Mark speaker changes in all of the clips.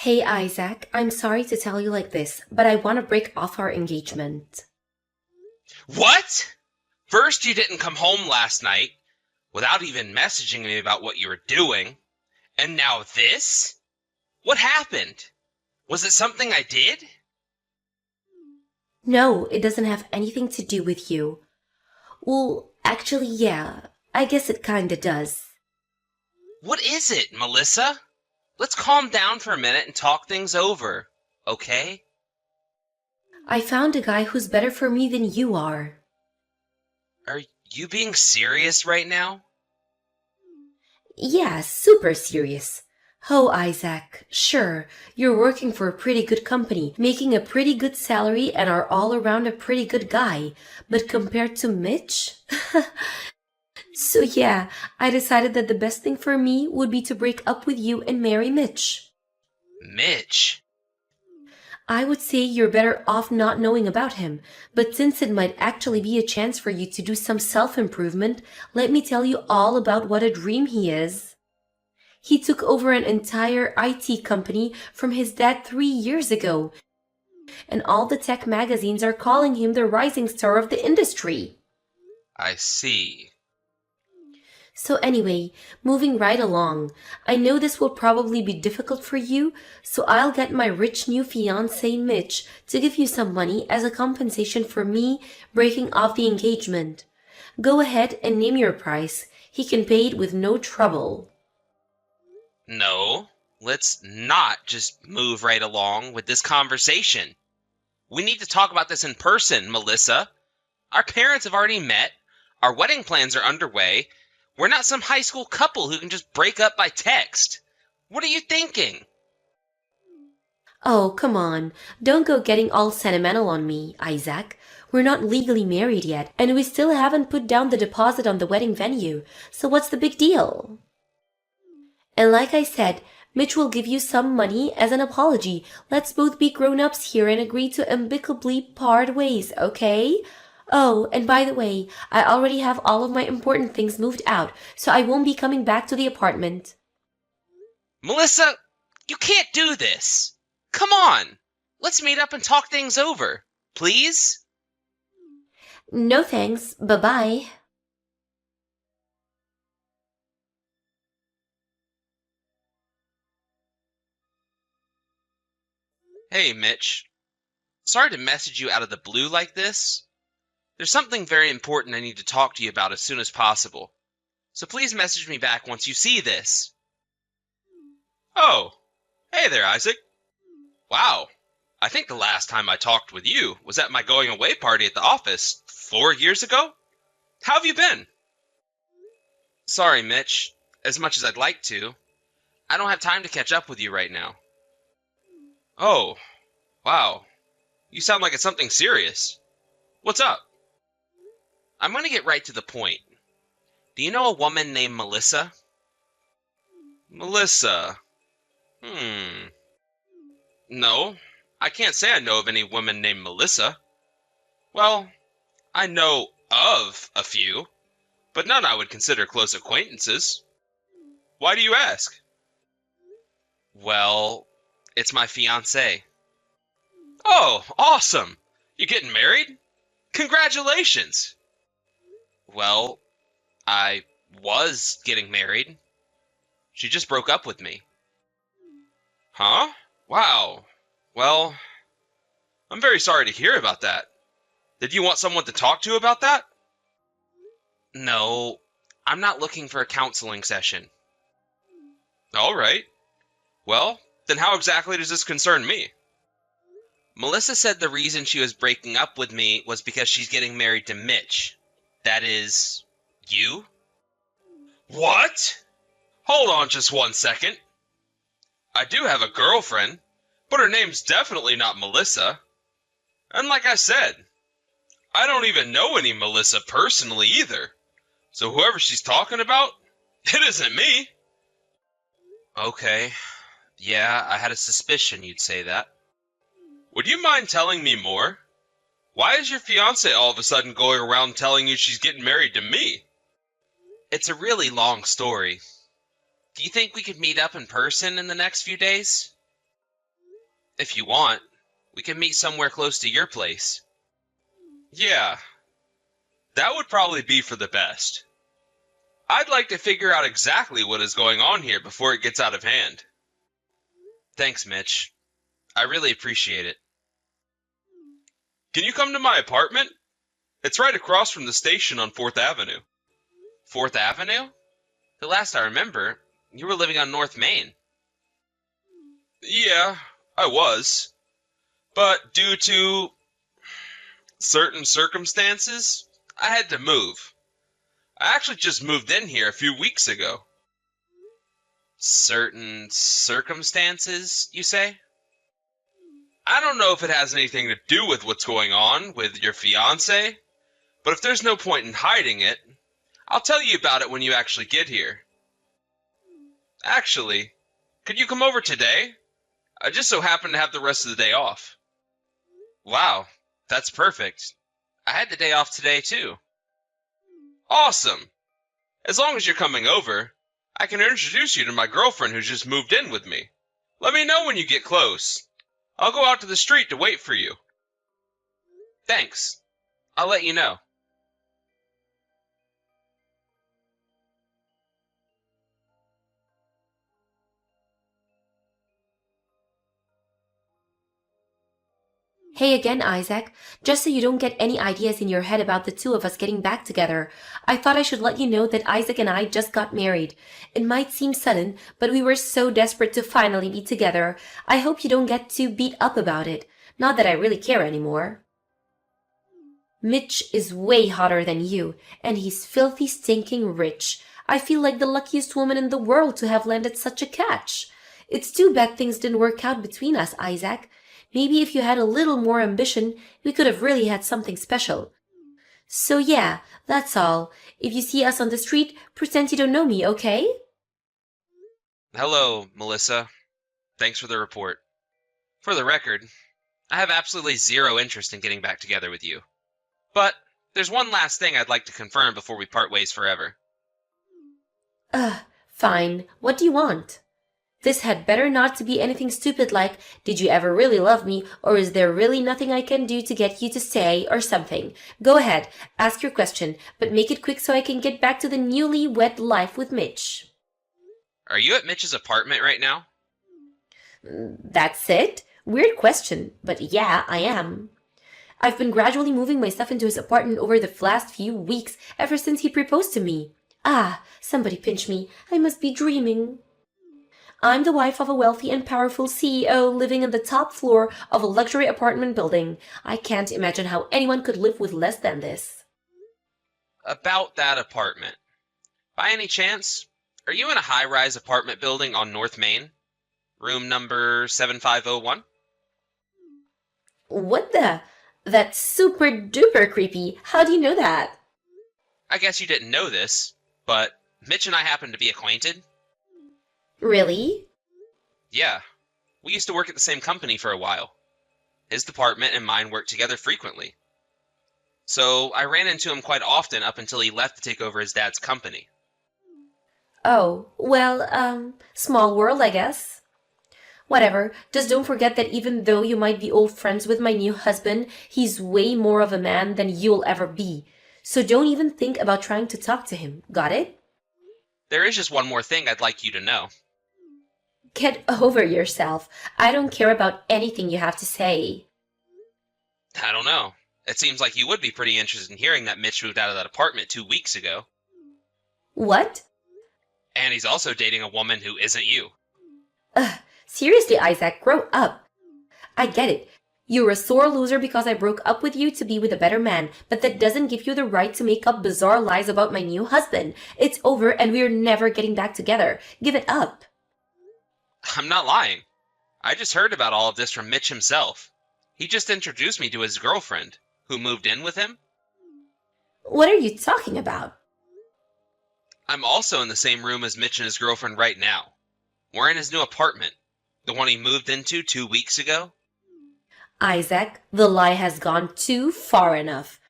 Speaker 1: Hey Isaac, I'm sorry to tell you like this, but I want to break off our engagement.
Speaker 2: What? First, you didn't come home last night without even messaging me about what you were doing. And now this? What happened? Was it something I did?
Speaker 1: No, it doesn't have anything to do with you. Well, actually, yeah, I guess it kinda does.
Speaker 2: What is it, Melissa? Let's calm down for a minute and talk things over, okay?
Speaker 1: I found a guy who's better for me than you are.
Speaker 2: Are you being serious right now?
Speaker 1: Yeah, super serious. Oh, Isaac, sure, you're working for a pretty good company, making a pretty good salary, and are all around a pretty good guy. But compared to Mitch? So yeah, I decided that the best thing for me would be to break up with you and marry Mitch.
Speaker 2: Mitch.
Speaker 1: I would say you're better off not knowing about him, but since it might actually be a chance for you to do some self-improvement, let me tell you all about what a dream he is. He took over an entire IT company from his dad 3 years ago, and all the tech magazines are calling him the rising star of the industry.
Speaker 2: I see.
Speaker 1: So anyway, moving right along, I know this will probably be difficult for you, so I'll get my rich new fiancé Mitch to give you some money as a compensation for me breaking off the engagement. Go ahead and name your price. He can pay it with no trouble.
Speaker 2: No, let's not just move right along with this conversation. We need to talk about this in person, Melissa. Our parents have already met. Our wedding plans are underway. We're not some high school couple who can just break up by text. What are you thinking?
Speaker 1: Oh, come on. Don't go getting all sentimental on me, Isaac. We're not legally married yet, and we still haven't put down the deposit on the wedding venue, so what's the big deal? And like I said, Mitch will give you some money as an apology. Let's both be grown-ups here and agree to amicably part ways, okay? Oh, and by the way, I already have all of my important things moved out, so I won't be coming back to the apartment.
Speaker 2: Melissa, you can't do this. Come on. Let's meet up and talk things over. Please?
Speaker 1: No thanks, bye-bye.
Speaker 2: Hey, Mitch. Sorry to message you out of the blue like this. There's something very important I need to talk to you about as soon as possible. So please message me back once you see this. Oh, hey there, Isaac. Wow. I think the last time I talked with you was at my going away party at the office 4 years ago. How have you been? Sorry, Mitch. As much as I'd like to, I don't have time to catch up with you right now. Oh, wow. You sound like it's something serious. What's up? I'm going to get right to the point. Do you know a woman named Melissa? Melissa. Hmm. No, I can't say I know of any woman named Melissa. Well, I know of a few, but none I would consider close acquaintances. Why do you ask? Well, it's my fiancée. Oh, awesome! You getting married? Congratulations! Well, I was getting married. She just broke up with me. Huh? Wow. Well, I'm very sorry to hear about that. Did you want someone to talk to about that? No, I'm not looking for a counseling session. All right. Well, then how exactly does this concern me? Melissa said the reason she was breaking up with me was because she's getting married to Mitch. That is, you? What? Hold on just 1 second. I do have a girlfriend, but her name's definitely not Melissa. And like I said, I don't even know any Melissa personally either. So whoever she's talking about, it isn't me. Okay. Yeah, I had a suspicion you'd say that. Would you mind telling me more? Why is your fiancée all of a sudden going around telling you she's getting married to me? It's a really long story. Do you think we could meet up in person in the next few days? If you want, we can meet somewhere close to your place. Yeah, that would probably be for the best. I'd like to figure out exactly what is going on here before it gets out of hand. Thanks, Mitch. I really appreciate it. Can you come to my apartment? It's right across from the station on 4th Avenue. 4th Avenue? The last I remember, you were living on North Main. Yeah, I was. But due to certain circumstances, I had to move. I actually just moved in here a few weeks ago. Certain circumstances, you say? I don't know if it has anything to do with what's going on with your fiancée, but if there's no point in hiding it, I'll tell you about it when you actually get here. Actually, could you come over today? I just so happen to have the rest of the day off. Wow, that's perfect. I had the day off today too. Awesome! As long as you're coming over, I can introduce you to my girlfriend who's just moved in with me. Let me know when you get close. I'll go out to the street to wait for you. Thanks. I'll let you know.
Speaker 1: Hey again, Isaac. Just so you don't get any ideas in your head about the two of us getting back together, I thought I should let you know that Isaac and I just got married. It might seem sudden, but we were so desperate to finally be together. I hope you don't get too beat up about it. Not that I really care anymore. Mitch is way hotter than you, and he's filthy stinking rich. I feel like the luckiest woman in the world to have landed such a catch. It's too bad things didn't work out between us, Isaac. Maybe if you had a little more ambition, we could have really had something special. So yeah, that's all. If you see us on the street, pretend you don't know me, okay?
Speaker 2: Hello, Melissa. Thanks for the report. For the record, I have absolutely zero interest in getting back together with you. But there's one last thing I'd like to confirm before we part ways forever.
Speaker 1: Fine. What do you want? This had better not to be anything stupid like, did you ever really love me, or is there really nothing I can do to get you to stay, or something. Go ahead, ask your question, but make it quick so I can get back to the newly-wed life with Mitch.
Speaker 2: Are you at Mitch's apartment right now?
Speaker 1: That's it? Weird question, but yeah, I am. I've been gradually moving my stuff into his apartment over the last few weeks, ever since he proposed to me. Somebody pinch me. I must be dreaming. I'm the wife of a wealthy and powerful CEO living on the top floor of a luxury apartment building. I can't imagine how anyone could live with less than this.
Speaker 2: About that apartment. By any chance, are you in a high-rise apartment building on North Main? Room number 7501?
Speaker 1: What the? That's super duper creepy. How do you know that?
Speaker 2: I guess you didn't know this, but Mitch and I happen to be acquainted.
Speaker 1: Really?
Speaker 2: Yeah, we used to work at the same company for a while. His department and mine worked together frequently. So I ran into him quite often up until he left to take over his dad's company.
Speaker 1: Oh, well, small world, I guess. Whatever, just don't forget that even though you might be old friends with my new husband, he's way more of a man than you'll ever be. So don't even think about trying to talk to him, got it?
Speaker 2: There is just one more thing I'd like you to know.
Speaker 1: Get over yourself. I don't care about anything you have to say.
Speaker 2: I don't know. It seems like you would be pretty interested in hearing that Mitch moved out of that apartment 2 weeks ago.
Speaker 1: What?
Speaker 2: And he's also dating a woman who isn't you.
Speaker 1: Seriously, Isaac, grow up. I get it. You're a sore loser because I broke up with you to be with a better man, but that doesn't give you the right to make up bizarre lies about my new husband. It's over and we're never getting back together. Give it up.
Speaker 2: I'm not lying. I just heard about all of this from Mitch himself. He just introduced me to his girlfriend, who moved in with him.
Speaker 1: What are you talking about?
Speaker 2: I'm also in the same room as Mitch and his girlfriend right now. We're in his new apartment, the one he moved into 2 weeks ago.
Speaker 1: Isaac, the lie has gone too far enough.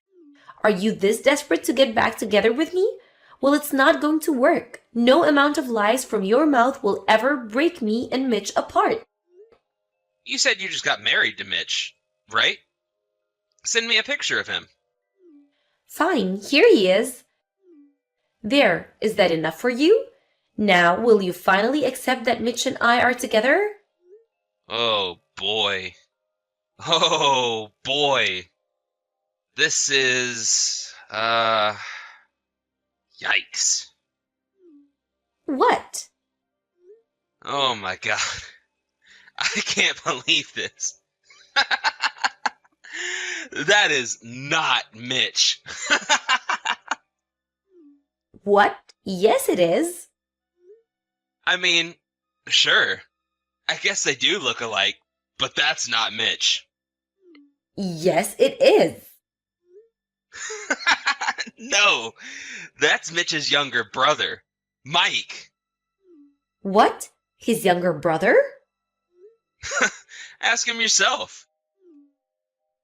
Speaker 1: Are you this desperate to get back together with me? Well, it's not going to work. No amount of lies from your mouth will ever break me and Mitch apart.
Speaker 2: You said you just got married to Mitch, right? Send me a picture of him.
Speaker 1: Fine, here he is. There, is that enough for you? Now, will you finally accept that Mitch and I are together?
Speaker 2: Oh boy. Oh boy. This is, yikes.
Speaker 1: What?
Speaker 2: Oh my god. I can't believe this. That is not Mitch.
Speaker 1: What? Yes, it is.
Speaker 2: I mean, sure. I guess they do look alike, but that's not Mitch.
Speaker 1: Yes, it is.
Speaker 2: No, that's Mitch's younger brother, Mike.
Speaker 1: What? His younger brother?
Speaker 2: Ask him yourself.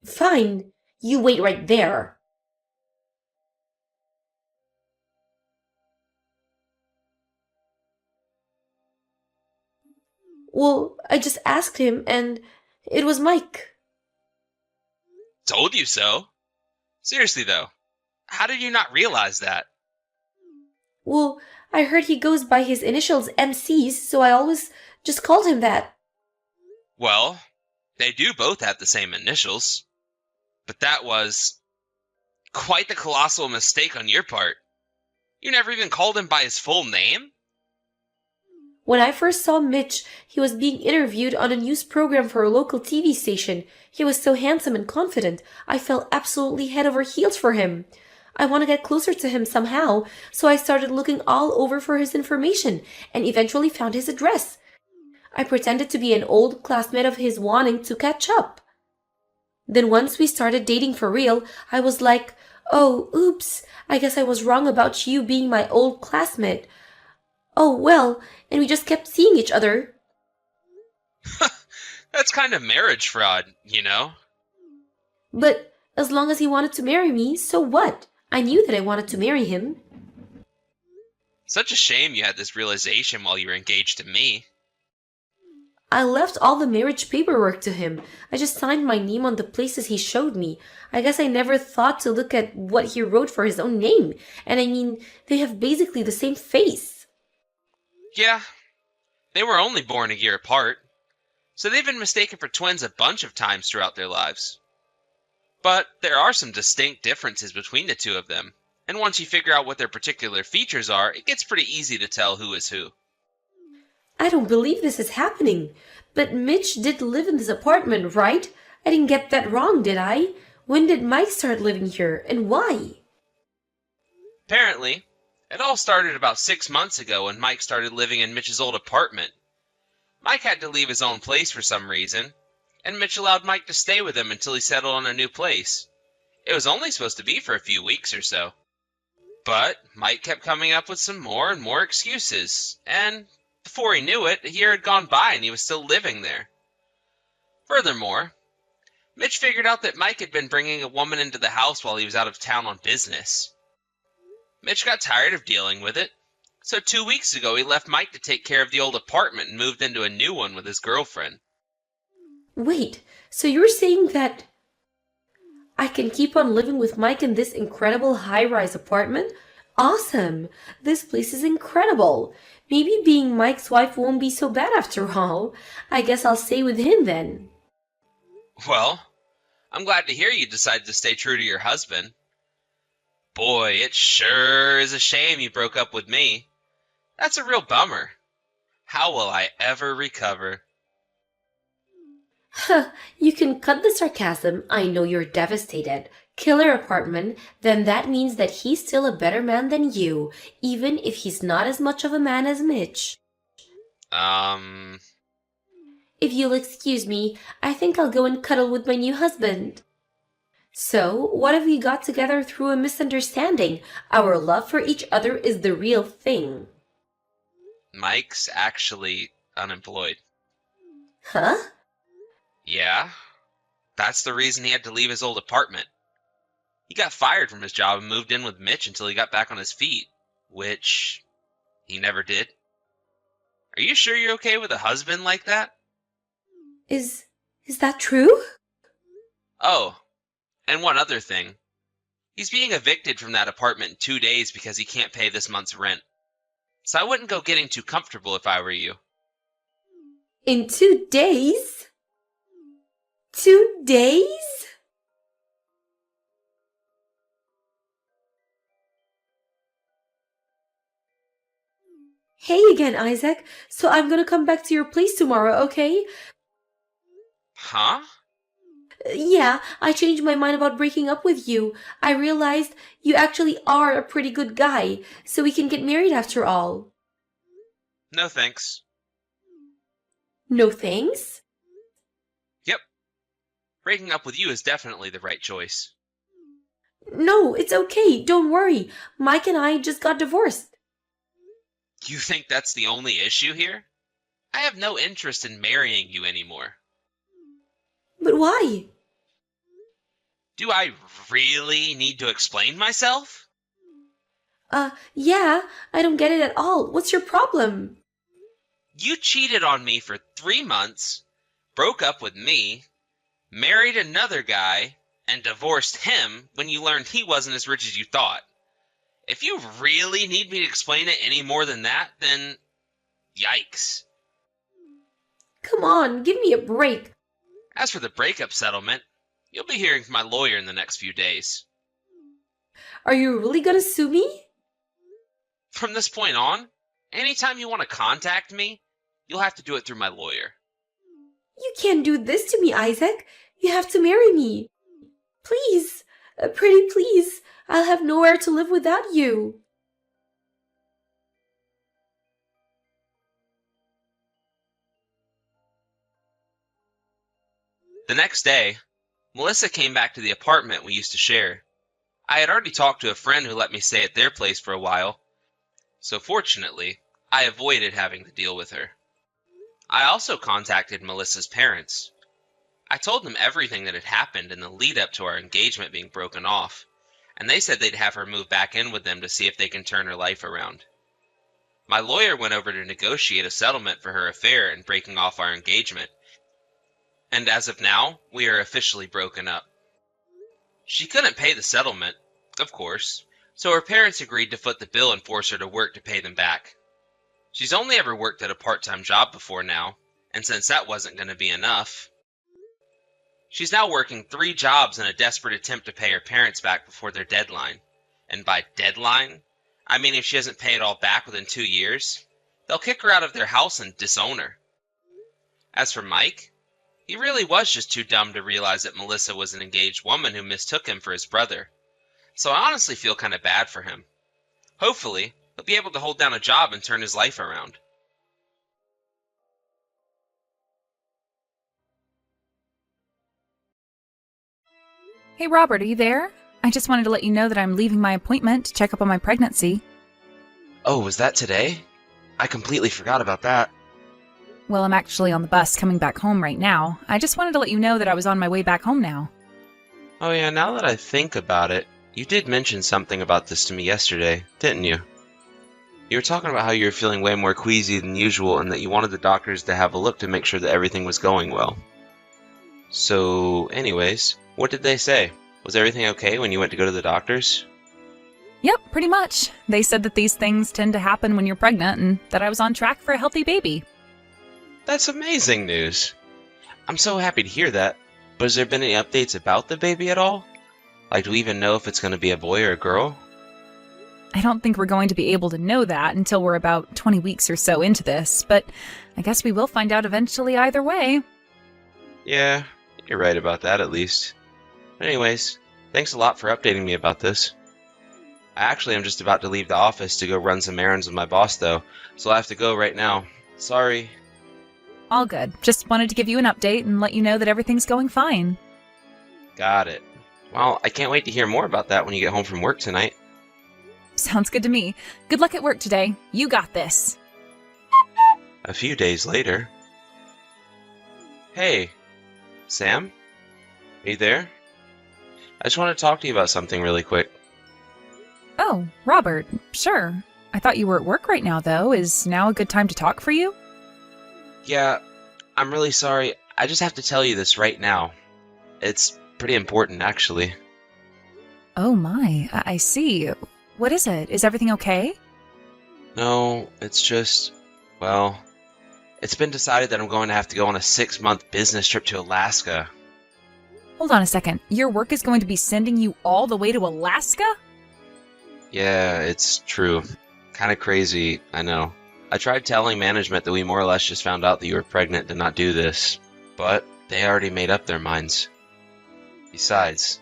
Speaker 1: Fine, you wait right there. Well, I just asked him, and it was Mike.
Speaker 2: Told you so. Seriously though, how did you not realize that?
Speaker 1: Well, I heard he goes by his initials MCs, so I always just called him that.
Speaker 2: Well, they do both have the same initials. But that was quite the colossal mistake on your part. You never even called him by his full name?
Speaker 1: When I first saw Mitch, he was being interviewed on a news program for a local TV station. He was so handsome and confident, I fell absolutely head over heels for him. I want to get closer to him somehow, so I started looking all over for his information and eventually found his address. I pretended to be an old classmate of his wanting to catch up. Then once we started dating for real, I was like, oh, oops, I guess I was wrong about you being my old classmate. Oh, well, and we just kept seeing each other.
Speaker 2: That's kind of marriage fraud, you know?
Speaker 1: But as long as he wanted to marry me, so what? I knew that I wanted to marry him.
Speaker 2: Such a shame you had this realization while you were engaged to me.
Speaker 1: I left all the marriage paperwork to him. I just signed my name on the places he showed me. I guess I never thought to look at what he wrote for his own name. And I mean, they have basically the same face.
Speaker 2: Yeah, they were only born a year apart, so they've been mistaken for twins a bunch of times throughout their lives. But there are some distinct differences between the two of them, and once you figure out what their particular features are, it gets pretty easy to tell who is who.
Speaker 1: I don't believe this is happening. But Mitch did live in this apartment, right? I didn't get that wrong, did I? When did Mike start living here, and why?
Speaker 2: Apparently, it all started about 6 months ago when Mike started living in Mitch's old apartment. Mike had to leave his own place for some reason, and Mitch allowed Mike to stay with him until he settled on a new place. It was only supposed to be for a few weeks or so. But Mike kept coming up with some more and more excuses, and before he knew it, a year had gone by and he was still living there. Furthermore, Mitch figured out that Mike had been bringing a woman into the house while he was out of town on business. Mitch got tired of dealing with it, so 2 weeks ago he left Mike to take care of the old apartment and moved into a new one with his girlfriend.
Speaker 1: Wait, so you're saying that I can keep on living with Mike in this incredible high-rise apartment? Awesome! This place is incredible. Maybe being Mike's wife won't be so bad after all. I guess I'll stay with him then.
Speaker 2: Well, I'm glad to hear you decided to stay true to your husband. Boy, it sure is a shame you broke up with me. That's a real bummer. How will I ever recover?
Speaker 1: Huh, you can cut the sarcasm. I know you're devastated. Killer apartment, then that means that he's still a better man than you, even if he's not as much of a man as Mitch. If you'll excuse me, I think I'll go and cuddle with my new husband. So, what have we got together through a misunderstanding? Our love for each other is the real thing.
Speaker 2: Mike's actually unemployed.
Speaker 1: Huh?
Speaker 2: Yeah, that's the reason he had to leave his old apartment. He got fired from his job and moved in with Mitch until he got back on his feet, which he never did. Are you sure you're okay with a husband like that?
Speaker 1: Is Is that true?
Speaker 2: Oh, and one other thing. He's being evicted from that apartment in 2 days because he can't pay this month's rent. So I wouldn't go getting too comfortable if I were you.
Speaker 1: In 2 days? 2 days? Hey again, Isaac. So I'm gonna come back to your place tomorrow, okay?
Speaker 2: Huh?
Speaker 1: Yeah, I changed my mind about breaking up with you. I realized you actually are a pretty good guy, so we can get married after all.
Speaker 2: No thanks.
Speaker 1: No thanks?
Speaker 2: Yep, breaking up with you is definitely the right choice.
Speaker 1: No, it's okay. Don't worry. Mike and I just got divorced.
Speaker 2: You think that's the only issue here? I have no interest in marrying you anymore.
Speaker 1: But why?
Speaker 2: Do I really need to explain myself?
Speaker 1: Yeah, I don't get it at all. What's your problem?
Speaker 2: You cheated on me for 3 months, broke up with me, married another guy, and divorced him when you learned he wasn't as rich as you thought. If you really need me to explain it any more than that, then yikes.
Speaker 1: Come on, give me a break.
Speaker 2: As for the breakup settlement, you'll be hearing from my lawyer in the next few days.
Speaker 1: Are you really gonna sue me?
Speaker 2: From this point on, anytime you want to contact me, you'll have to do it through my lawyer.
Speaker 1: You can't do this to me, Isaac. You have to marry me. Please, pretty please. I'll have nowhere to live without you.
Speaker 2: The next day, Melissa came back to the apartment we used to share. I had already talked to a friend who let me stay at their place for a while, so fortunately, I avoided having to deal with her. I also contacted Melissa's parents. I told them everything that had happened in the lead up to our engagement being broken off, and they said they'd have her move back in with them to see if they can turn her life around. My lawyer went over to negotiate a settlement for her affair and breaking off our engagement, and as of now, we are officially broken up. She couldn't pay the settlement, of course, so her parents agreed to foot the bill and force her to work to pay them back. She's only ever worked at a part-time job before now, and since that wasn't going to be enough, she's now working 3 jobs in a desperate attempt to pay her parents back before their deadline. And by deadline, I mean if she doesn't pay it all back within 2 years, they'll kick her out of their house and disown her. As for Mike, he really was just too dumb to realize that Melissa was an engaged woman who mistook him for his brother. So I honestly feel kind of bad for him. Hopefully, he'll be able to hold down a job and turn his life around.
Speaker 3: Hey Robert, are you there? I just wanted to let you know that I'm leaving my appointment to check up on my pregnancy.
Speaker 2: Oh, was that today? I completely forgot about that.
Speaker 3: Well, I'm actually on the bus coming back home right now. I just wanted to let you know that I was on my way back home now.
Speaker 2: Oh yeah, now that I think about it, you did mention something about this to me yesterday, didn't you? You were talking about how you were feeling way more queasy than usual and that you wanted the doctors to have a look to make sure that everything was going well. So, anyways, what did they say? Was everything okay when you went to go to the doctors?
Speaker 3: Yep, pretty much. They said that these things tend to happen when you're pregnant and that I was on track for a healthy baby.
Speaker 2: That's amazing news. I'm so happy to hear that. But has there been any updates about the baby at all? Like, do we even know if it's going to be a boy or a girl?
Speaker 3: I don't think we're going to be able to know that until we're about 20 weeks or so into this, but I guess we will find out eventually either way.
Speaker 2: Yeah, you're right about that at least. But anyways, thanks a lot for updating me about this. I actually am just about to leave the office to go run some errands with my boss though, so I have to go right now. Sorry.
Speaker 3: All good. Just wanted to give you an update and let you know that everything's going fine.
Speaker 2: Got it. Well, I can't wait to hear more about that when you get home from work tonight.
Speaker 3: Sounds good to me. Good luck at work today. You got this.
Speaker 2: A few days later. Hey, Sam? Are you there? I just want to talk to you about something really quick.
Speaker 3: Oh, Robert, sure. I thought you were at work right now, though. Is now a good time to talk for you?
Speaker 2: Yeah, I'm really sorry. I just have to tell you this right now. It's pretty important, actually.
Speaker 3: Oh my, I see. What is it? Is everything okay?
Speaker 2: No, it's just, well, it's been decided that I'm going to have to go on a 6-month business trip to Alaska.
Speaker 3: Hold on a second. Your work is going to be sending you all the way to Alaska?
Speaker 2: Yeah, it's true. Kind of crazy, I know. I tried telling management that we more or less just found out that you were pregnant to not do this, but they already made up their minds. Besides,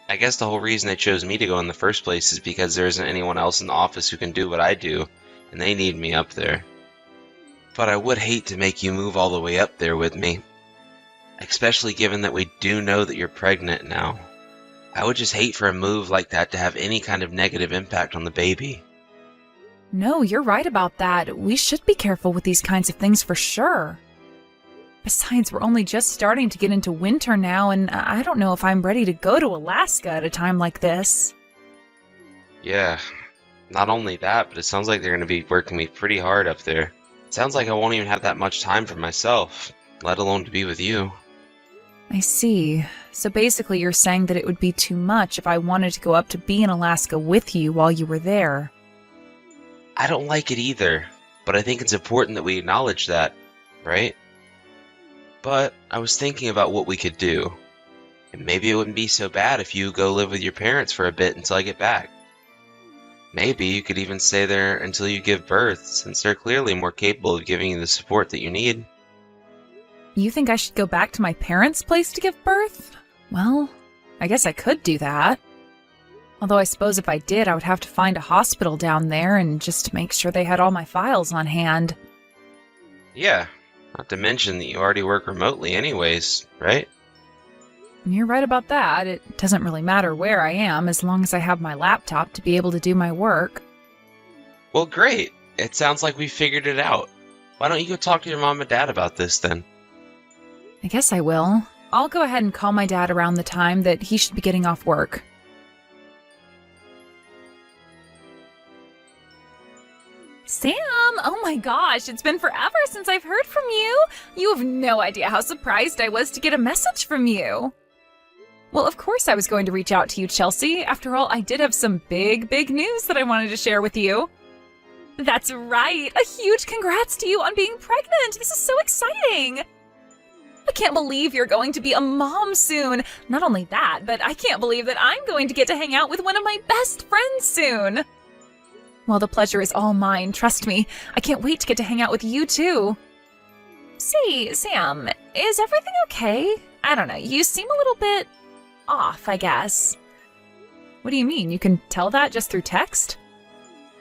Speaker 2: I guess the whole reason they chose me to go in the first place is because there isn't anyone else in the office who can do what I do, and they need me up there. But I would hate to make you move all the way up there with me, especially given that we do know that you're pregnant now. I would just hate for a move like that to have any kind of negative impact on the baby.
Speaker 3: No, you're right about that. We should be careful with these kinds of things for sure. Besides, we're only just starting to get into winter now, and I don't know if I'm ready to go to Alaska at a time like this.
Speaker 2: Yeah, not only that, but it sounds like they're going to be working me pretty hard up there. It sounds like I won't even have that much time for myself, let alone to be with you.
Speaker 3: I see. So basically you're saying that it would be too much if I wanted to go up to be in Alaska with you while you were there.
Speaker 2: I don't like it either, but I think it's important that we acknowledge that, right? But I was thinking about what we could do. And maybe it wouldn't be so bad if you go live with your parents for a bit until I get back. Maybe you could even stay there until you give birth, since they're clearly more capable of giving you the support that you need.
Speaker 3: You think I should go back to my parents' place to give birth? Well, I guess I could do that. Although I suppose if I did, I would have to find a hospital down there and just make sure they had all my files on hand.
Speaker 2: Yeah, not to mention that you already work remotely anyways, right?
Speaker 3: You're right about that. It doesn't really matter where I am as long as I have my laptop to be able to do my work.
Speaker 2: Well, great. It sounds like we figured it out. Why don't you go talk to your mom and dad about this then?
Speaker 3: I guess I will. I'll go ahead and call my dad around the time that he should be getting off work. Sam! Oh my gosh, it's been forever since I've heard from you! You have no idea how surprised I was to get a message from you! Well, of course I was going to reach out to you, Chelsea. After all, I did have some big news that I wanted to share with you. That's right! A huge congrats to you on being pregnant! This is so exciting! I can't believe you're going to be a mom soon! Not only that, but I can't believe that I'm going to get to hang out with one of my best friends soon! Well, the pleasure is all mine, trust me. I can't wait to get to hang out with you, too. Say, Sam, is everything okay? I don't know, you seem a little bit off, I guess. What do you mean? You can tell that just through text?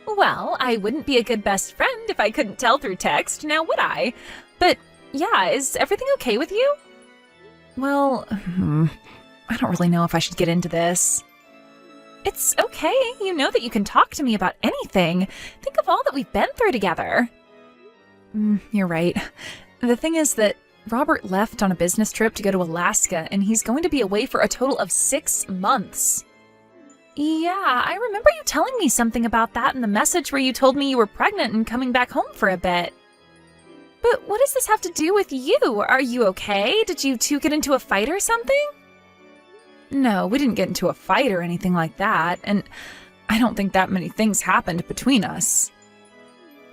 Speaker 3: Well, I wouldn't be a good best friend if I couldn't tell through text, now would I? But, yeah, is everything okay with you? Well, I don't really know if I should get into this. It's okay. You know that you can talk to me about anything. Think of all that we've been through together. You're right. The thing is that Robert left on a business trip to go to Alaska, and he's going to be away for a total of 6 months. Yeah, I remember you telling me something about that in the message where you told me you were pregnant and coming back home for a bit. But what does this have to do with you? Are you okay? Did you two get into a fight or something? No, we didn't get into a fight or anything like that, and I don't think that many things happened between us.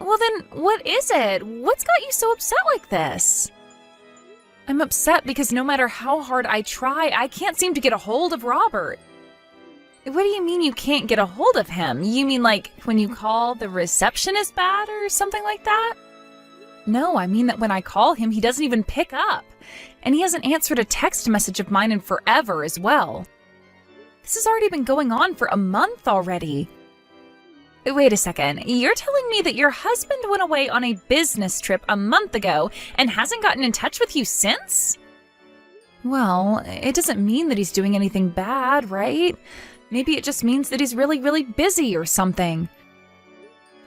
Speaker 3: Well then, what is it? What's got you so upset like this? I'm upset because no matter how hard I try, I can't seem to get a hold of Robert. What do you mean you can't get a hold of him? You mean like when you call, the reception is bad or something like that? No, I mean that when I call him, he doesn't even pick up. And he hasn't answered a text message of mine in forever as well. This has already been going on for a month already. Wait a second, you're telling me that your husband went away on a business trip a month ago and hasn't gotten in touch with you since? Well, it doesn't mean that he's doing anything bad, right? Maybe it just means that he's really busy or something.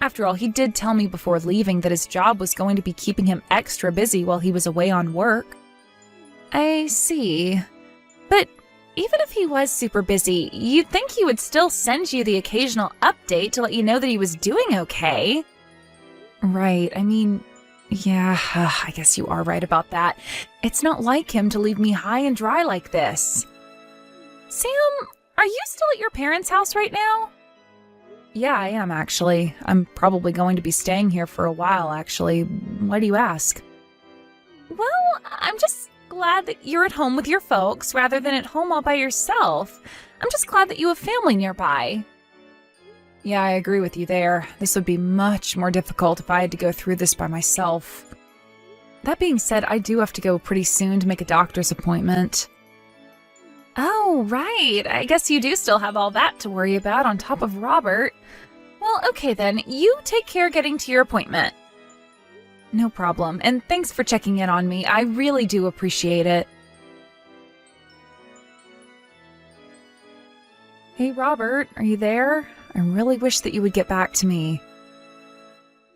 Speaker 3: After all, he did tell me before leaving that his job was going to be keeping him extra busy while he was away on work. I see. But even if he was super busy, you'd think he would still send you the occasional update to let you know that he was doing okay. Right, I mean, Yeah, I guess you are right about that. It's not like him to leave me high and dry like this. Sam, are you still at your parents' house right now? Yeah, I am actually. I'm probably going to be staying here for a while, actually. Why do you ask? Well, I'm just glad that you're at home with your folks rather than at home all by yourself. I'm just glad that you have family nearby. Yeah, I agree with you there. This would be much more difficult if I had to go through this by myself. That being said, I do have to go pretty soon to make a doctor's appointment. Oh, right. I guess you do still have all that to worry about on top of Robert. Well, okay then. You take care getting to your appointment. No problem. And thanks for checking in on me. I really do appreciate it. Hey, Robert, are you there? I really wish that you would get back to me.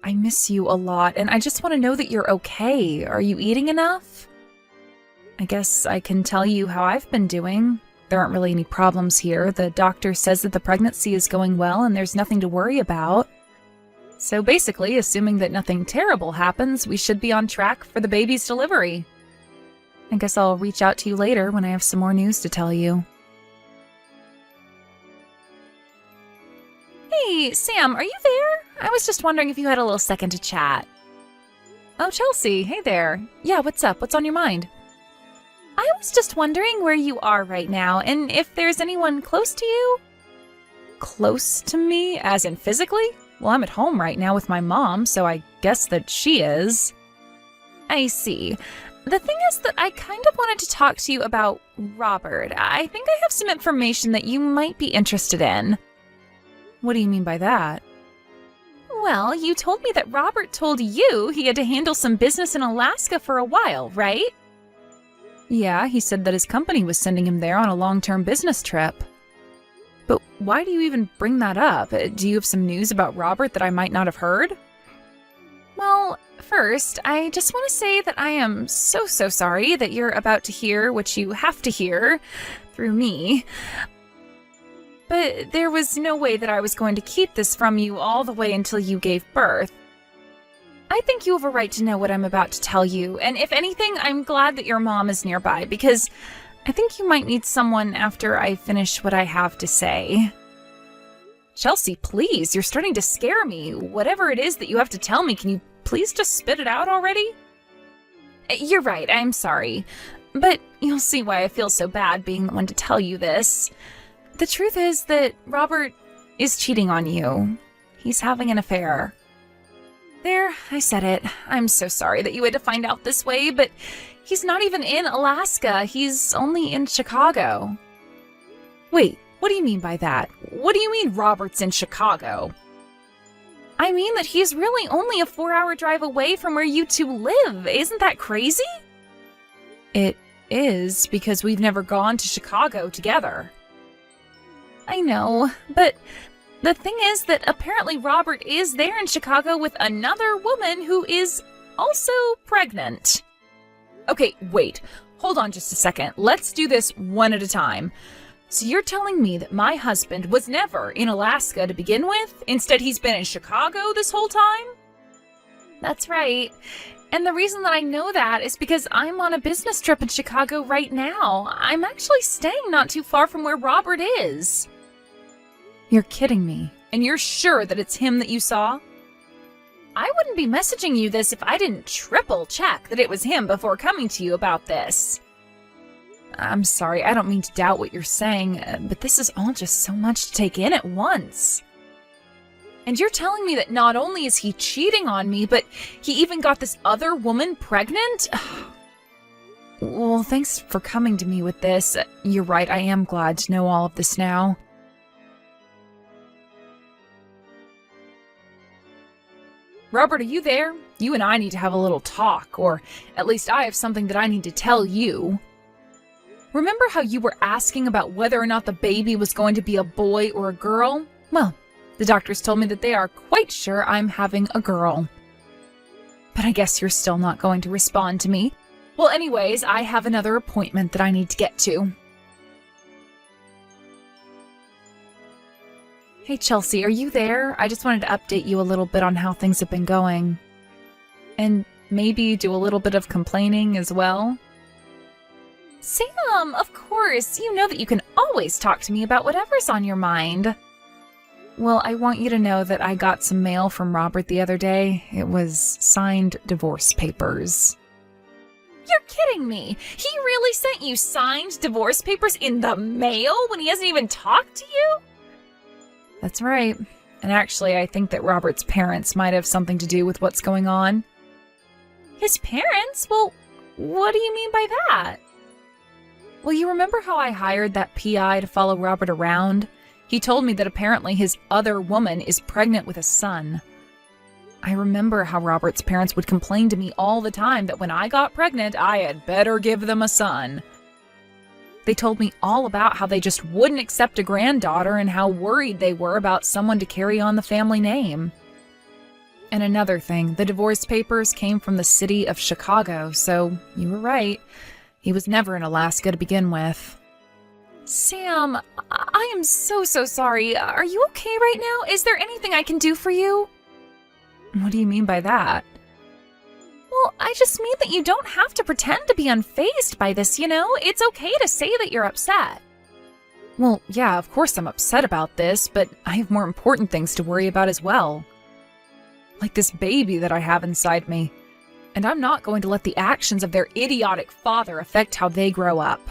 Speaker 3: I miss you a lot, and I just want to know that you're okay. Are you eating enough? I guess I can tell you how I've been doing. There aren't really any problems here. The doctor says that the pregnancy is going well and there's nothing to worry about. So basically, assuming that nothing terrible happens, we should be on track for the baby's delivery. I guess I'll reach out to you later when I have some more news to tell you. Hey, Sam, are you there? I was just wondering if you had a little second to chat. Oh, Chelsea, hey there. Yeah, what's up? What's on your mind? I was just wondering where you are right now, and if there's anyone close to you? Close to me? As in physically? Well, I'm at home right now with my mom, so I guess that she is. I see. The thing is that I kind of wanted to talk to you about Robert. I think I have some information that you might be interested in. What do you mean by that? Well, you told me that Robert told you he had to handle some business in Alaska for a while, right? Yeah, he said that his company was sending him there on a long-term business trip. But why do you even bring that up? Do you have some news about Robert that I might not have heard? Well, first, I just want to say that I am so sorry that you're about to hear what you have to hear through me. But there was no way that I was going to keep this from you all the way until you gave birth. I think you have a right to know what I'm about to tell you, and if anything, I'm glad that your mom is nearby, because I think you might need someone after I finish what I have to say. Chelsea, please, you're starting to scare me. Whatever it is that you have to tell me, can you please just spit it out already? You're right, I'm sorry. But you'll see why I feel so bad being the one to tell you this. The truth is that Robert is cheating on you. He's having an affair. There, I said it. I'm so sorry that you had to find out this way, but he's not even in Alaska. He's only in Chicago. Wait, what do you mean by that? What do you mean Robert's in Chicago? I mean that he's really only a 4-hour drive away from where you two live. Isn't that crazy? It is, because we've never gone to Chicago together. I know, but the thing is that apparently Robert is there in Chicago with another woman who is also pregnant. Okay, wait. Hold on just a second. Let's do this one at a time. So you're telling me that my husband was never in Alaska to begin with? Instead, he's been in Chicago this whole time? That's right. And the reason that I know that is because I'm on a business trip in Chicago right now. I'm actually staying not too far from where Robert is. You're kidding me. And you're sure that it's him that you saw? I wouldn't be messaging you this if I didn't triple check that it was him before coming to you about this. I'm sorry, I don't mean to doubt what you're saying, but this is all just so much to take in at once. And you're telling me that not only is he cheating on me, but he even got this other woman pregnant? Well, thanks for coming to me with this. You're right, I am glad to know all of this now. Robert, are you there? You and I need to have a little talk, or at least I have something that I need to tell you. Remember how you were asking about whether or not the baby was going to be a boy or a girl? Well, the doctors told me that they are quite sure I'm having a girl. But I guess you're still not going to respond to me. Well, anyways, I have another appointment that I need to get to. Hey, Chelsea, are you there? I just wanted to update you a little bit on how things have been going. And maybe do a little bit of complaining as well. Sam, of course, you know that you can always talk to me about whatever's on your mind. Well, I want you to know that I got some mail from Robert the other day. It was signed divorce papers. You're kidding me! He really sent you signed divorce papers in the mail when he hasn't even talked to you? That's right. And actually, I think that Robert's parents might have something to do with what's going on. His parents? Well, what do you mean by that? Well, you remember how I hired that PI to follow Robert around? He told me that apparently his other woman is pregnant with a son. I remember how Robert's parents would complain to me all the time that when I got pregnant, I had better give them a son. They told me all about how they just wouldn't accept a granddaughter and how worried they were about someone to carry on the family name. And another thing, the divorce papers came from the city of Chicago, so you were right. He was never in Alaska to begin with. Sam, I am so sorry. Are you okay right now? Is there anything I can do for you? What do you mean by that? Well, I just mean that you don't have to pretend to be unfazed by this, you know? It's okay to say that you're upset. Well, yeah, of course I'm upset about this, but I have more important things to worry about as well. Like this baby that I have inside me. And I'm not going to let the actions of their idiotic father affect how they grow up.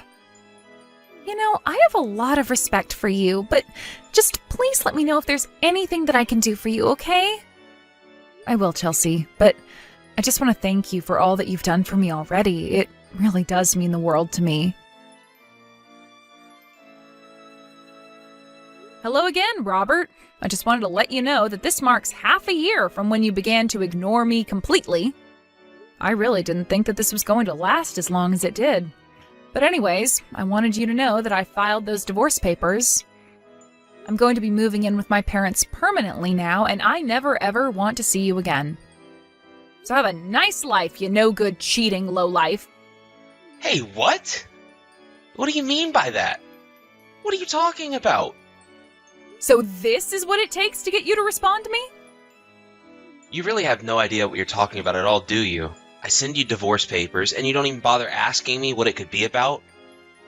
Speaker 3: You know, I have a lot of respect for you, but just please let me know if there's anything that I can do for you, okay? I will, Chelsea, but I just want to thank you for all that you've done for me already. It really does mean the world to me. Hello again, Robert. I just wanted to let you know that this marks half a year from when you began to ignore me completely. I really didn't think that this was going to last as long as it did. But anyways, I wanted you to know that I filed those divorce papers. I'm going to be moving in with my parents permanently now, and I never ever want to see you again. So have a nice life, you no-good cheating lowlife.
Speaker 2: Hey, what? What do you mean by that? What are you talking about?
Speaker 3: So this is what it takes to get you to respond to me?
Speaker 2: You really have no idea what you're talking about at all, do you? I send you divorce papers, and you don't even bother asking me what it could be about?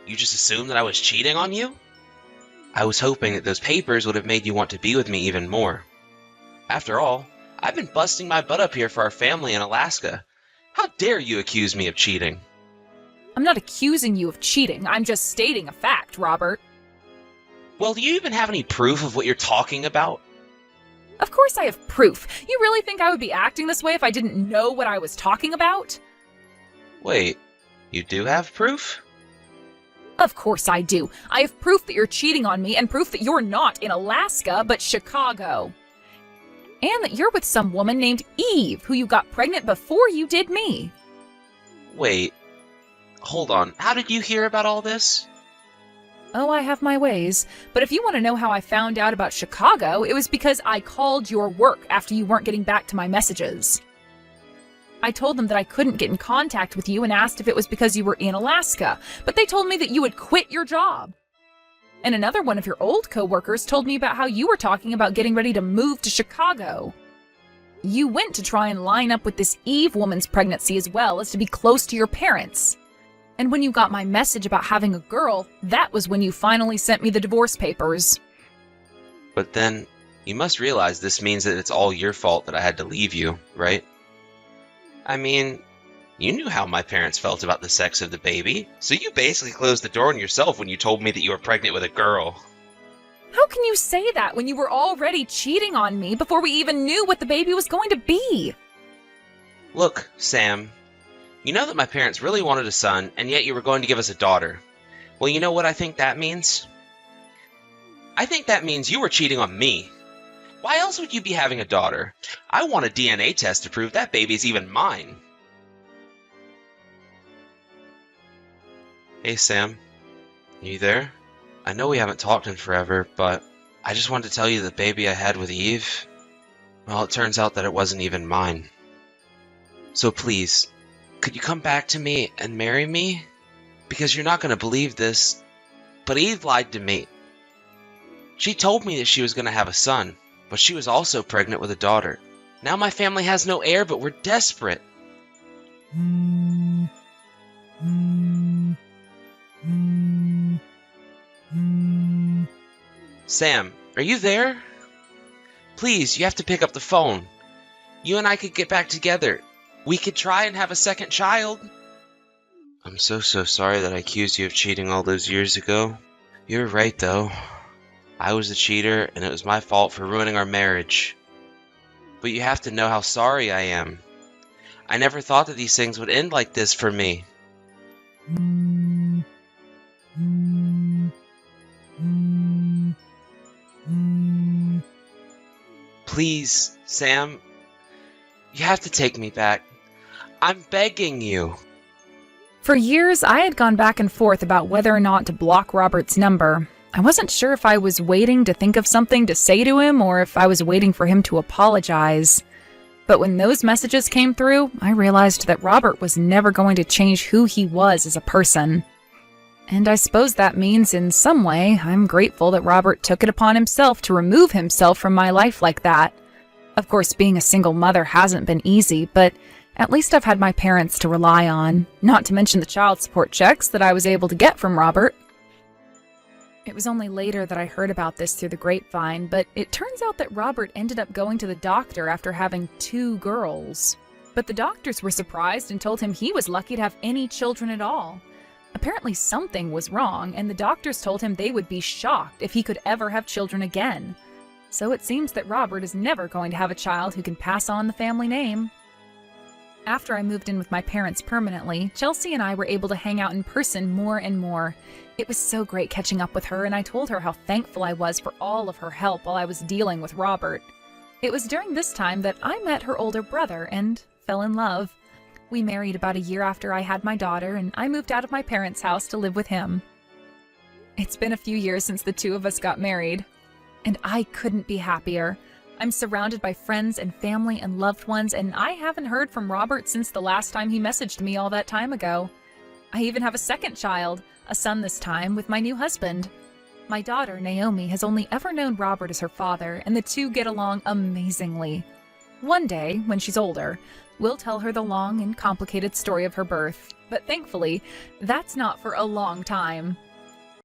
Speaker 2: You just assume that I was cheating on you? I was hoping that those papers would have made you want to be with me even more. After all, I've been busting my butt up here for our family in Alaska. How dare you accuse me of cheating?
Speaker 3: I'm not accusing you of cheating. I'm just stating a fact, Robert.
Speaker 2: Well, do you even have any proof of what you're talking about?
Speaker 3: Of course I have proof. You really think I would be acting this way if I didn't know what I was talking about?
Speaker 2: Wait, you do have proof?
Speaker 3: Of course I do. I have proof that you're cheating on me and proof that you're not in Alaska, but Chicago. And that you're with some woman named Eve, who you got pregnant before you did me.
Speaker 2: Wait, hold on. How did you hear about all this?
Speaker 3: Oh, I have my ways. But if you want to know how I found out about Chicago, it was because I called your work after you weren't getting back to my messages. I told them that I couldn't get in contact with you and asked if it was because you were in Alaska, but they told me that you had quit your job. And another one of your old coworkers told me about how you were talking about getting ready to move to Chicago. You went to try and line up with this Eve woman's pregnancy as well as to be close to your parents. And when you got my message about having a girl, that was when you finally sent me the divorce papers.
Speaker 2: But then, you must realize this means that it's all your fault that I had to leave you, right? I mean, you knew how my parents felt about the sex of the baby, so you basically closed the door on yourself when you told me that you were pregnant with a girl.
Speaker 3: How can you say that when you were already cheating on me before we even knew what the baby was going to be?
Speaker 2: Look, Sam, you know that my parents really wanted a son, and yet you were going to give us a daughter. Well, you know what I think that means? I think that means you were cheating on me. Why else would you be having a daughter? I want a DNA test to prove that baby is even mine. Hey, Sam. You there? I know we haven't talked in forever, but I just wanted to tell you the baby I had with Eve, well, it turns out that it wasn't even mine. So please, could you come back to me and marry me? Because you're not going to believe this, but Eve lied to me. She told me that she was going to have a son, but she was also pregnant with a daughter. Now my family has no heir, but we're desperate. Sam, are you there? Please, you have to pick up the phone. You and I could get back together. We could try and have a second child. I'm so sorry that I accused you of cheating all those years ago. You're right, though. I was the cheater, and it was my fault for ruining our marriage. But you have to know how sorry I am. I never thought that these things would end like this for me. Please, Sam, you have to take me back. I'm begging you.
Speaker 3: For years, I had gone back and forth about whether or not to block Robert's number. I wasn't sure if I was waiting to think of something to say to him or if I was waiting for him to apologize. But when those messages came through, I realized that Robert was never going to change who he was as a person. And I suppose that means in some way I'm grateful that Robert took it upon himself to remove himself from my life like that. Of course, being a single mother hasn't been easy, but at least I've had my parents to rely on, not to mention the child support checks that I was able to get from Robert. It was only later that I heard about this through the grapevine, but it turns out that Robert ended up going to the doctor after having 2 girls. But the doctors were surprised and told him he was lucky to have any children at all. Apparently something was wrong, and the doctors told him they would be shocked if he could ever have children again. So it seems that Robert is never going to have a child who can pass on the family name. After I moved in with my parents permanently, Chelsea and I were able to hang out in person more and more. It was so great catching up with her, and I told her how thankful I was for all of her help while I was dealing with Robert. It was during this time that I met her older brother and fell in love. We married about a year after I had my daughter, and I moved out of my parents' house to live with him. It's been a few years since the 2 of us got married, and I couldn't be happier. I'm surrounded by friends and family and loved ones, and I haven't heard from Robert since the last time he messaged me all that time ago. I even have a second child, a son this time, with my new husband. My daughter, Naomi, has only ever known Robert as her father, and the 2 get along amazingly. One day, when she's older, we'll tell her the long and complicated story of her birth, but thankfully, that's not for a long time.